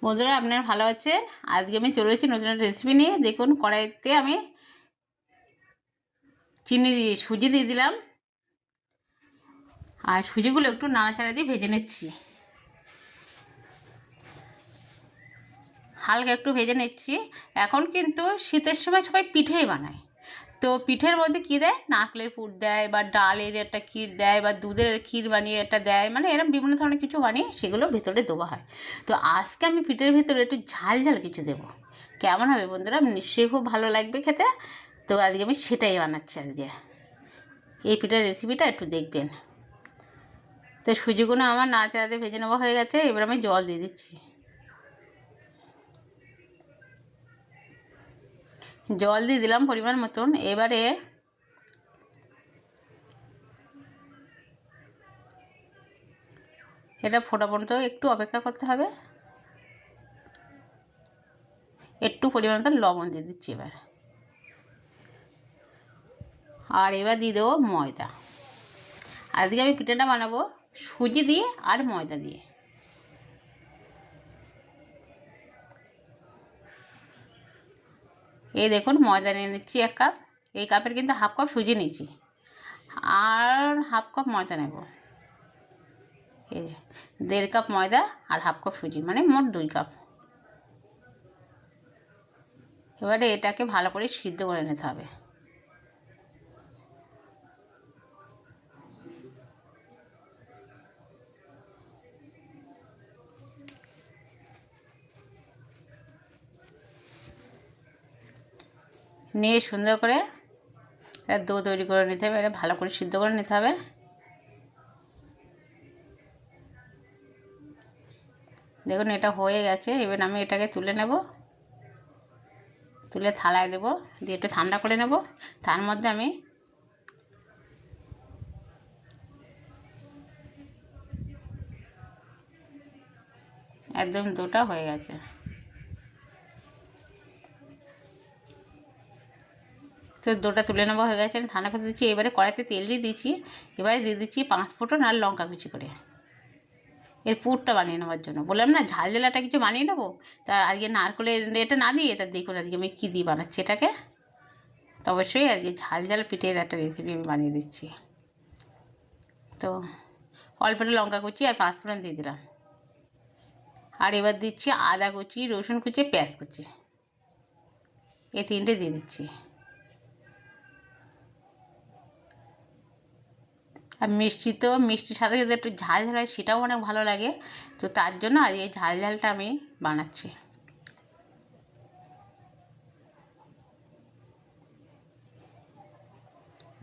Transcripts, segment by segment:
বন্ধুরা আপনারা ভালো আছেন? আজকে আমি চলে এসেছি নতুন একটা রেসিপি নিয়ে। দেখুন কড়াইতে আমি সুজি দিয়ে দিলাম, আর সুজিগুলো একটু নাড়াচাড়া দিয়ে ভেজে নিচ্ছি। হালকা একটু ভেজে নিচ্ছি। এখন কিন্তু শীতের সময় সবাই পিঠেই বানায়। তো পিঠের মধ্যে কী দেয়, নারকেলের পুর দেয়, বা ডালের একটা ক্ষীর দেয়, বা দুধের ক্ষীর বানিয়ে একটা দেয়, মানে এরকম বিভিন্ন ধরনের কিছু বানিয়ে সেগুলো ভেতরে দেওয়া হয়। তো আজকে আমি পিঠের ভেতরে একটু ঝাল ঝাল কিছু দেবো। কেমন হবে বন্ধুরা? নিশ্চয়ই খুব ভালো লাগবে খেতে। তো আজকে আমি সেটাই বানাচ্ছি। আজকে এই পিঠের রেসিপিটা একটু দেখবেন। তো সুজিগুলো আমার নাড়াচাড়াতে ভেজে নেওয়া হয়ে গেছে। এবার আমি জল দিয়ে দিচ্ছি। জল দিয়ে দিলাম পরিমাণ মতন। এবারে এটা ফোটা পর্যন্ত একটু অপেক্ষা করতে হবে। একটু পরিমাণ মতন লবণ দিয়ে দিচ্ছি এবার। আর এবার দিয়ে দেবো ময়দা। আজকে আমি পিঠাটা বানাবো সুজি দিয়ে আর ময়দা দিয়ে। এই দেখুন ময়দা নিয়ে নিচ্ছি 1 কাপ। এই কাপের কিন্তু হাফ কাপ সুজি নিয়েছি, আর হাফ কাপ ময়দা নেব। এই 1.5 কাপ ময়দা আর হাফ কাপ সুজি, মানে মোট 2 কাপ। এবারে এটাকে ভালো করে সিদ্ধ করে নিতে হবে। নিয়ে সুন্দর করে এটা ডো তৈরি করে নিতে হবে। এটা ভালো করে সিদ্ধ করে নিতে হবে। দেখুন এটা হয়ে গেছে। এবার আমি এটাকে তুলে নেব, তুলে থালায় দেবো, দিয়ে একটু ঠান্ডা করে নেব। তার মধ্যে আমি একদম ডোটা হয়ে গেছে। তো ডোটা তুলে নেওয়া হয়ে গেছে, আমি ঠান্ডা করে দিচ্ছি। এবারে কড়াইতে তেল দিয়ে দিচ্ছি। এবারে দিয়ে দিচ্ছি 5 ফোঁটন আর লঙ্কা কুচি করে, এর পুরটা বানিয়ে নেওয়ার জন্য। বললাম না ঝাল ঝালাটা কিছু বানিয়ে নেবো। তা আজকে নারকেলের এটা না দিয়ে, তা দেখুন আজকে আমি কী দিয়ে বানাচ্ছি এটাকে। তো অবশ্যই আজকে ঝাল ঝাল পিঠের একটা রেসিপি আমি বানিয়ে দিচ্ছি। তো অল্প একটু লঙ্কা কুচি আর 5 ফোঁড়ন দিয়ে দিলাম। আর এবার দিচ্ছি আদা কুচি, রসুন কুচি, পেঁয়াজ কুচি, এই 3টে দিয়ে দিচ্ছি। আর মিষ্টি, তো মিষ্টির সাথে যদি একটু ঝাল ঝাল হয় সেটাও অনেক ভালো লাগে। তো তার জন্য আজ এই ঝাল ঝালটা আমি বানাচ্ছি।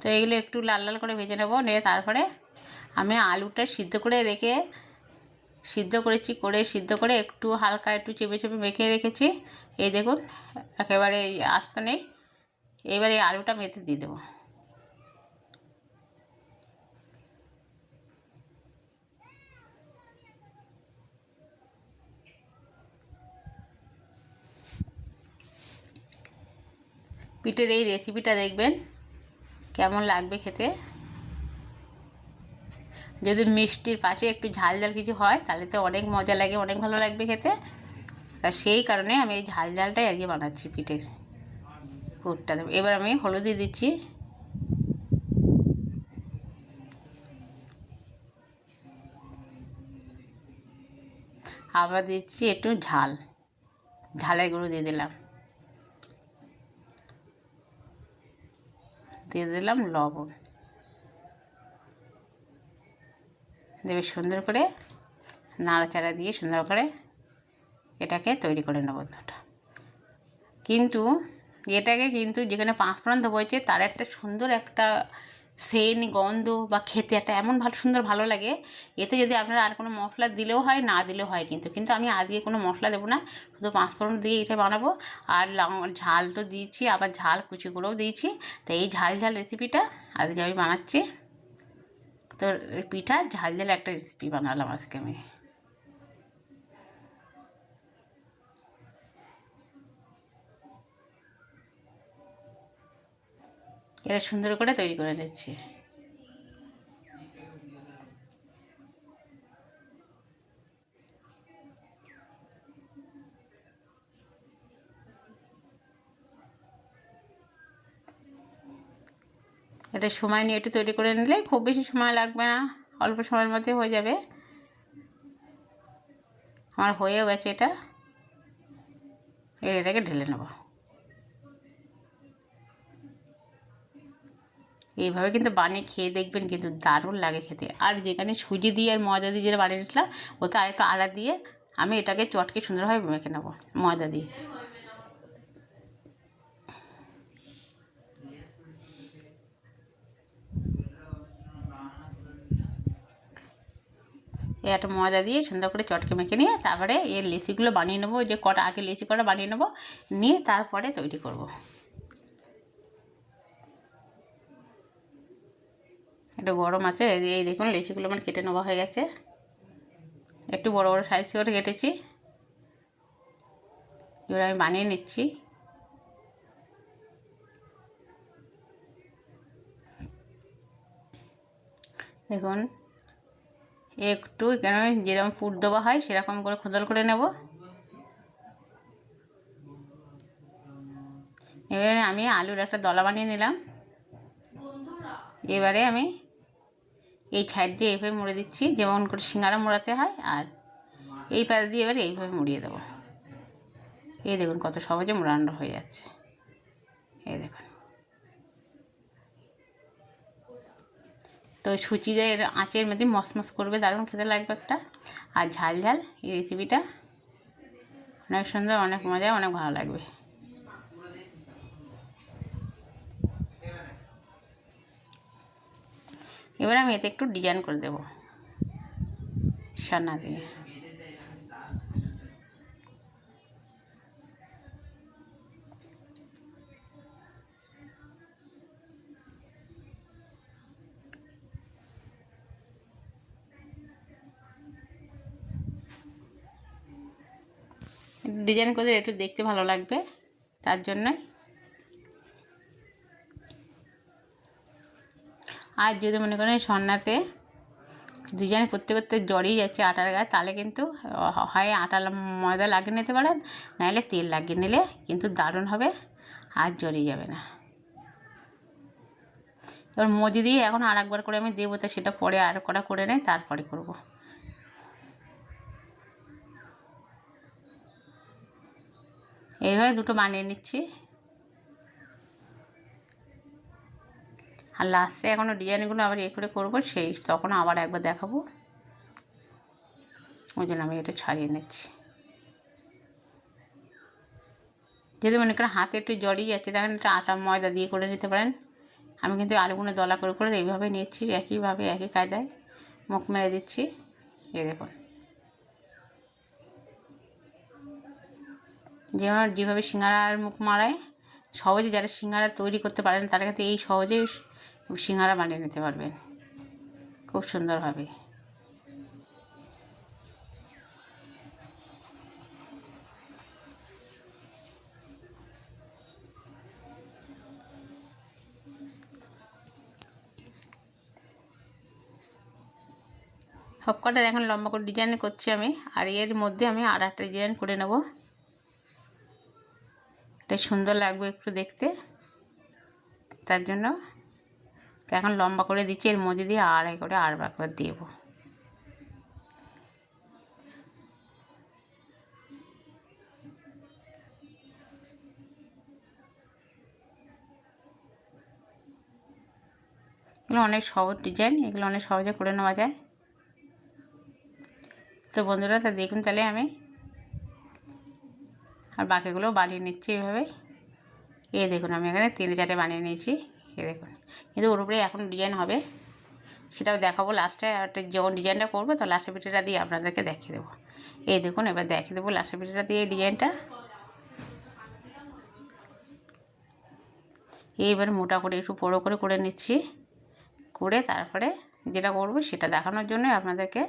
তো এগুলো একটু লাল লাল করে ভেজে নেবো। নিয়ে তারপরে আমি আলুটা সিদ্ধ করে একটু হালকা একটু চেপে চেপে মেখে রেখেছি। এই দেখুন একেবারে আস্ত নেই। এবারে এই আলুটা মেখে দিয়ে দেবো। পিঠের এই রেসিপিটা দেখবেন কেমন লাগবে খেতে। যদি মিষ্টির পাশে একটু ঝাল ঝাল কিছু হয় তাহলে তো অনেক মজা লাগে, অনেক ভালো লাগবে খেতে। তা সেই কারণে আমি এই ঝাল ঝালটাই আজকে বানাচ্ছি পিঠের পুরটা দেবো। এবার আমি হলুদ দিয়ে দিচ্ছি, আবার দিচ্ছি একটু ঝালের গুঁড়ো দিয়ে দিলাম, দিয়ে দিলাম লবণ। দেবে সুন্দর করে নাড়াচাড়া দিয়ে সুন্দর করে এটাকে তৈরি করে নেবো। কিন্তু এটাকে কিন্তু যেখানে 5 ফোড়ন দেবো হয়েছে তার একটা সুন্দর একটা সেন্ট গন্ধ বা খেতে একটা এমন সুন্দর ভালো লাগে। এতে যদি আপনারা আর কোনো মশলা দিলেও হয়, না দিলেও হয়, কিন্তু আমি আজকে কোনো মশলা দেবো না, শুধু 5 ফোড়ন দিয়ে এটা বানাবো। আর ঝাল তো দিয়েছি, আবার ঝাল কুচি করেও দিয়েছি। তো এই ঝাল ঝাল রেসিপিটা আজকে আমি বানাচ্ছি। তো পিঠা ঝাল ঝাল একটা রেসিপি বানালাম আজকে আমি। এটা সুন্দর করে তৈরি করে নিচ্ছি। এটা সময় নিয়ে একটু তৈরি করে নিলে খুব বেশি সময় লাগবে না, অল্প সময়ের মধ্যে হয়ে যাবে। আমার হয়েও গেছে এটা। এটাকে ঢেলে নেব। এইভাবে কিন্তু বানিয়ে খেয়ে দেখবেন, কিন্তু দারুণ লাগে খেতে। আর যেখানে সুজি দিয়ে আর ময়দা দিয়ে যেটা বানিয়েছিলাম, ওতে আরেকটু আড়া দিয়ে আমি এটাকে চটকে সুন্দরভাবে মেখে নেব ময়দা দিয়ে। এই একটা ময়দা দিয়ে সুন্দর করে চটকে মেখে নিয়ে তারপরে এর লেচিগুলো বানিয়ে নেবো। যে কটা আগে লেচি কটা বানিয়ে নেবো, নিয়ে তারপরে তৈরি করব। একটু গরম আছে, এই দেখুন লেচিগুলো আমার কেটে নেওয়া হয়ে গেছে। একটু বড় বড় সাইজ করে কেটেছি। এবার আমি বানিয়ে নিচ্ছি। দেখুন একটু কেন যেরকম পুর দেওয়া হয় সেরকম করে খোদল করে নেব। এবারে আমি আলুর একটা দলা বানিয়ে নিলাম। এবারে আমি এই সাইড দিয়ে এইভাবে মুড়ে দিচ্ছি, যেমন করে সিঙ্গারা মোড়াতে হয়, আর এই পাশ দিয়ে এবারে এইভাবে মুড়িয়ে দেবো। এই দেখুন কত সহজে মোড়ানো হয়ে যাচ্ছে। এই দেখুন। তো সুচিদের আঁচের মধ্যে মসমস করবে, দারুণ খেতে লাগবে একটা। আর ঝাল ঝাল এই রেসিপিটা অনেক সুন্দর, অনেক মজা, অনেক ভালো লাগবে। এবার আমি এতে একটু ডিজাইন করে দেবো সান্না দিয়ে। ডিজাইন করে একটু দেখতে ভালো লাগবে, তার জন্যই। আর যদি মনে করেন সন্নাতে ডিজাইন করতে করতে জড়িয়ে যাচ্ছে আটার গায়ে, তাহলে কিন্তু হয় আটা ময়দা লাগিয়ে নিতে পারেন, নাহলে তেল লাগিয়ে নিলে কিন্তু দারুণ হবে, আর জড়িয়ে যাবে না। এবার মজি দিয়ে এখন আর একবার করে আমি দেবো, তা সেটা পরে আর কটা করে নেই, তারপরে করব। এইভাবে দুটো বানিয়ে নিচ্ছি। আর লাস্টে এখনও ডিজাইনগুলো আবার করে করবো, সেই তখন আবার একবার দেখাবো। ওই জন্য আমি এটা ছাড়িয়ে নিচ্ছি। যদি মনে করেন হাতে একটু জড়িয়ে যাচ্ছে, তখন একটু আটা ময়দা দিয়ে করে নিতে পারেন। আমি কিন্তু আলুগুলো দলা করে করে এইভাবে নিচ্ছি, একইভাবে একই কায়দায় মুখ মেরে দিচ্ছি। এই দেখুন যেভাবে সিঙ্গারার মুখ মারায়, সহজে যারা সিঙ্গারা তৈরি করতে পারেন তারা কিন্তু এই সহজেই সিঙ্গারা বানিয়ে নিতে পারবেন খুব সুন্দরভাবে। সবকটার এখন লম্বা করে ডিজাইন করছি আমি, আর এর মধ্যে আমি আর একটা ডিজাইন করে নেব। এটা সুন্দর লাগবে একটু দেখতে, তার জন্য এখন লম্বা করে দিচ্ছি। এর মধ্যে দিয়ে আড়াই করে আর একবার দেব। এগুলো অনেক সহজ ডিজাইন, এগুলো অনেক সহজে করে নেওয়া যায়। তো বন্ধুরা, তা দেখুন তাহলে আমি আর বাকিগুলো বানিয়ে নিচ্ছি এইভাবে। এই দেখুন আমি এখানে 3-4টে বানিয়ে নিয়েছি। এই দেখুন, কিন্তু ওর উপরে এখন ডিজাইন হবে, সেটাও দেখাবো লাস্টে। আর যখন ডিজাইনটা করবো তো লাস্টের পিঠেটা দিয়ে আপনাদেরকে দেখিয়ে দেবো। এই দেখুন এবার দেখিয়ে দেবো লাস্টের পিঠেটা দিয়ে এই ডিজাইনটা। এইবার মোটা করে একটু বড়ো করে করে নিচ্ছি, করে তারপরে যেটা করবো সেটা দেখানোর জন্য আপনাদেরকে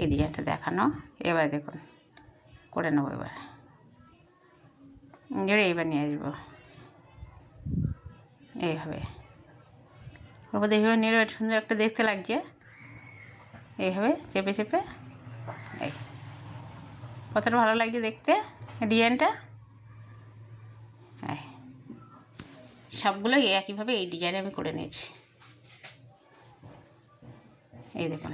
এই ডিজাইনটা দেখানো। এবার দেখুন করে নেবো। এইবার নিয়ে আসবো এইভাবে, ওর মধ্যে এইভাবে নিয়ে সুন্দর একটা দেখতে লাগছে। এইভাবে চেপে চেপে, এই কতটা ভালো লাগছে দেখতে ডিজাইনটা। সবগুলো একইভাবে এই ডিজাইনে আমি করে নিয়েছি। এই দেখুন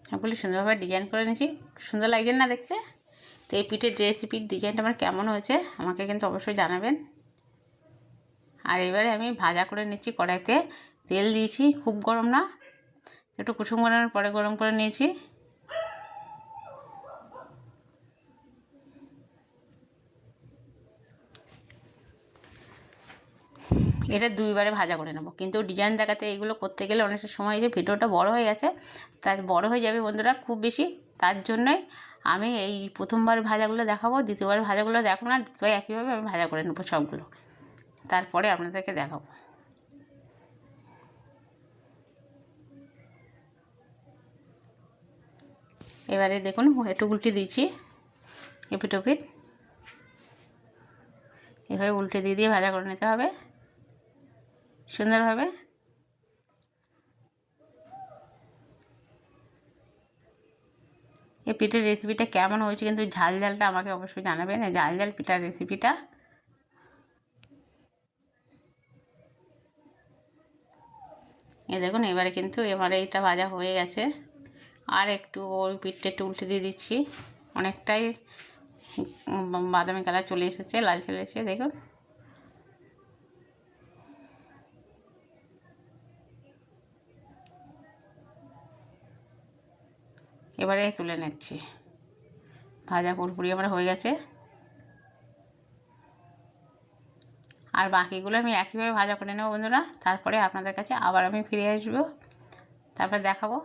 সবগুলো সুন্দরভাবে ডিজাইন করে নিয়েছি। সুন্দর লাগছে না দেখতে? তো এই পিঠের রেসিপির ডিজাইনটা আমার কেমন হয়েছে আমাকে কিন্তু অবশ্যই জানাবেন। আর এবারে আমি ভাজা করে নিচ্ছি। কড়াইতে তেল দিয়েছি, খুব গরম না, একটু কুসুম গরমের পরে গরম করে নিয়েছি। এটা দুইবারে ভাজা করে নেব, কিন্তু ডিজাইন দেখাতে এইগুলো করতে গেলে অনেকটা সময় হয়েছে, ভিডিওটা বড় হয়ে গেছে, তাই বড় হয়ে যাবে বন্ধুরা খুব বেশি। তার জন্যই আমি এই প্রথমবার ভাজাগুলো দেখাবো, দ্বিতীয়বার ভাজাগুলো দেখো না, দ্বিতীয়বার একইভাবে আমি ভাজা করে নেবো সবগুলো, তারপরে আপনাদেরকে দেখাবো। এবারে দেখুন একটু উল্টে দিয়েছি, এপিট ওপিট এভাবে উল্টে দিয়ে দিয়ে ভাজা করে নিতে হবে সুন্দরভাবে। এই পিঠার রেসিপিটা কেমন হয়েছে কিন্তু ঝাল ঝালটা আমাকে অবশ্যই জানাবেন, এই ঝাল ঝাল পিঠার রেসিপিটা। দেখুন এবারে কিন্তু এইটা ভাজা হয়ে গেছে, আর একটু ওই পিঠটা একটু উল্টে দিয়ে দিচ্ছি, অনেকটাই বাদামি কালার চলে এসেছে, লাল চলে এসেছে দেখুন। এবারে তুলে নিচ্ছি, ভাজা পুরোপুরি আমার হয়ে গেছে। আর বাকিগুলো আমি একইভাবে ভাজা করে নেব বন্ধুরা, তারপরে আপনাদের কাছে আবার আমি ফিরে আসবো, তারপরে দেখাবো।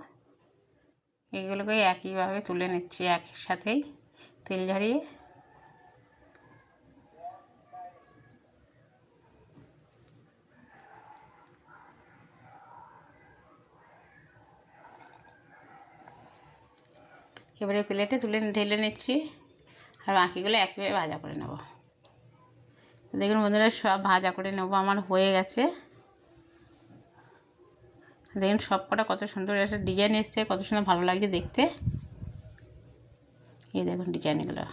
এইগুলোকে একইভাবে তুলে নিচ্ছি একসাথেই তেল ঝরিয়ে। এবারে প্লেটে তুলে ঢেলে নিচ্ছি, আর বাকিগুলো একইভাবে ভাজা করে নেব। দেখুন বন্ধুরা সব ভাজা করে নেব আমার হয়ে গেছে। দেখুন সব কটা কত সুন্দর একটা ডিজাইন এসছে, কত সুন্দর ভালো লাগছে দেখতে। এই দেখুন ডিজাইনগুলো,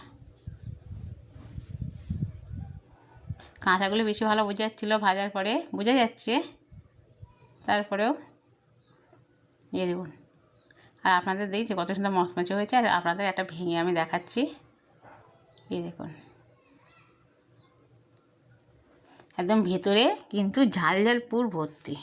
কাঁচাগুলো বেশি ভালো বোঝা যাচ্ছিলো, ভাজার পরে বোঝা যাচ্ছে, তারপরেও এই দেখুন। আর আপনাদের দেখছি কত সুন্দর মচমচে হয়েছে, আর আপনাদের একটা ভেঙে আমি দেখাচ্ছি। এই দেখুন একদম ভেতরে কিন্তু ঝাল ঝাল পুর ভর্তি।